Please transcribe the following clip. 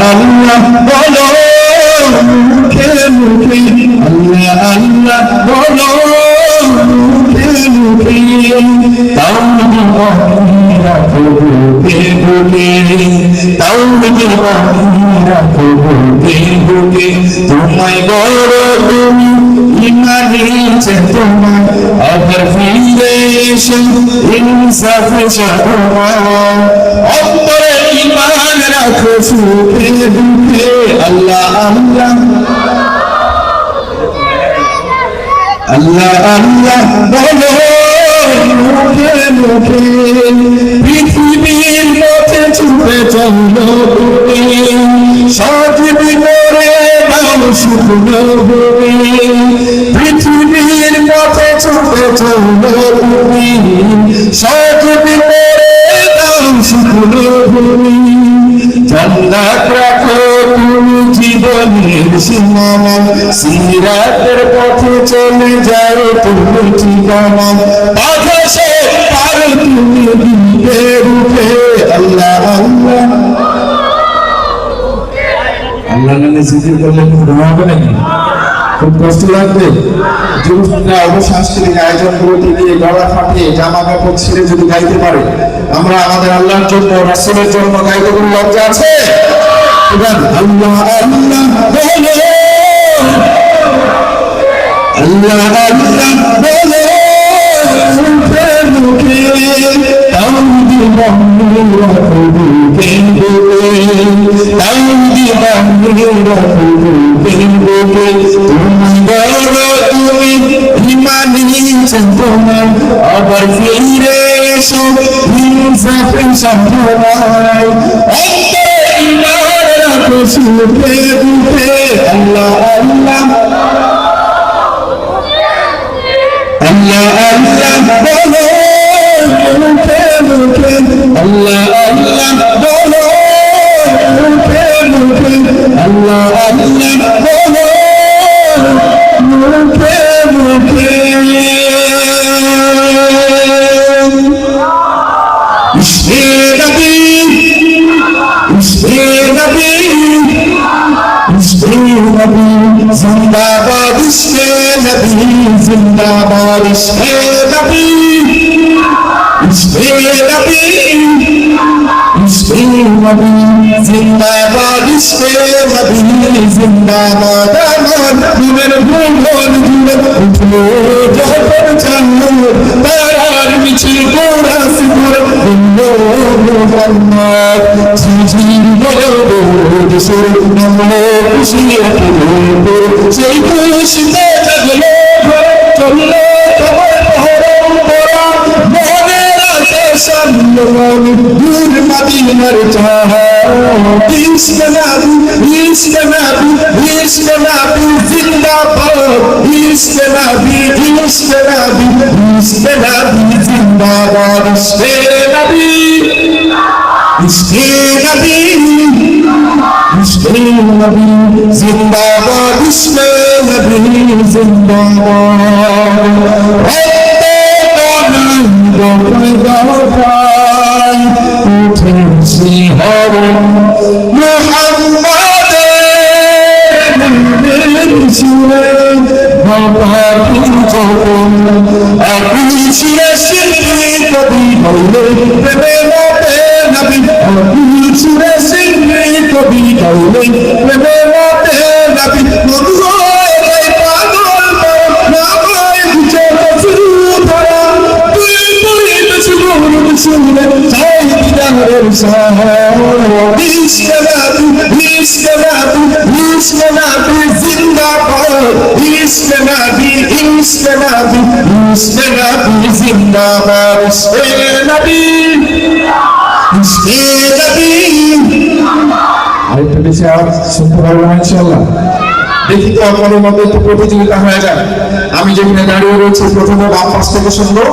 আল্লাহ বলো মুখে মুখে, আল্লাহ আল্লাহ বলো মুখে মুখে, তাওহীদ বাণী রাখো বুকে বুকে, তাওহীদ বাণী রাখো বুকে বুকে। তোমায় বড় তুমি ইমানি চেতনা, আবার ফিরে এসো ইনসাফে সাধনা, অন্তরে ইমান রাখো সুখে দুঃখে। আল্লাহ আল্লাহ আল্লাহ আল্লাহ বলো মুখে মুখে, পৃথিবীর পথে ছুটে চলো তুমি, সাজবি করে দাও শুকনো ভূমি, পৃথিবীর পথে ছুটে চলো তুমি, সাজবি করে দাও শুকনো ভূমি। জান্নাত রাখো তুমি জীবনের সীমানা, সিরাতের পথে চলে যাও তুমি ঠিকানা, বাধা সব পারো তুমি দিতে রূপে। আল্লাহ আল্লাহ আল্লাহ নামে জিকির করলে খুব হবে নাকি? খুব কষ্ট লাগবে? যুবকরা অবসাংস্কৃতিক আয়োজনগুলোতে গিয়ে গলা ফাটিয়ে জামা কাপড় ছিঁড়ে যদি গাইতে পারে, আমরা আমাদের আল্লাহর জন্য রাসূলের জন্য গাইতে কোনো লজ্জা আছে? আল্লাহ আল্লাহ বলো, আল্লাহ আল্লাহ বলো মুখে মুখে, তাওহীদ বাণী রাখো বুকে বুকে, তাওহীদ বাণী রাখো বুকে বুকে। তুমি বড় তুমি ইমানি চেতনা, আবার ফিরে এসো ইনসাফে সাধনা, অন্তরে ইমান রাখো সুখে দুঃখে। আল্লাহ আল্লাহ আল্লাহ আল্লাহ বলো মুখে মুখে, আল্লাহ আল্লাহ বলো মুখে মুখে, আল্লাহ আল্লাহ বলো মুখে মুখে। ইশকে নবী ইশকে নবী ইশকে নবী জিন্দাবাদ, ইশকে নবী জিন্দাবাদ, ইশকে নবী ইশকে নবী ইশকে নবী জিন্দাবাদ, ইশকে নবী জিন্দাবাদ। আমার দিনের ভুবন জুড়ে উঠলো যখন চাঁদ, তারার মিছিল গোড়া শিখর বললো মোহাম্মদ, ঝিঝির বড় দেশের নামলো খুশি সেই খুশিতে জাগলো চললো তোমার পরম্পরা, মনের আকাশান দূর মদিনার চাহা, ইশকে নবী ইশকে নবী ইশকে নবী জিন্দাবাদ, ইশকে নবী ইশকে নবী ইশকে নবী জিন্দাবাদ, ইশকে নবী ইশকে নবী ইশকে নবী জিন্দাবাদ, ইশকে নবী জিন্দাবাদ। উঠেছি হরণ মুহাম্মাদের সুরে, বাবা যখন আপনি সুরে শিল্পী কবি হইলে প্রেমে মতে নবী, আপনি সুরে শিল্পী কবি হইলে প্রেমে মতে নবী, ইশকে নবী ইশকে নবী ইশকে নবী জিন্দাবাদ, ইশকে নবী ইশকে নবী ইশকে নবী জিন্দাবাদ, ইশকে নবী ইশকে নবী। আরেকটা বেশি আওয়াজ শুনতে পারবো না ইনশাআল্লাহ? দেখি তো আপনাদের মধ্যে একটু প্রতিযোগিতা হয়ে যায়। আমি যেখানে দাঁড়িয়ে রয়েছি প্রথমে বাম পাশ থেকে শুনবো।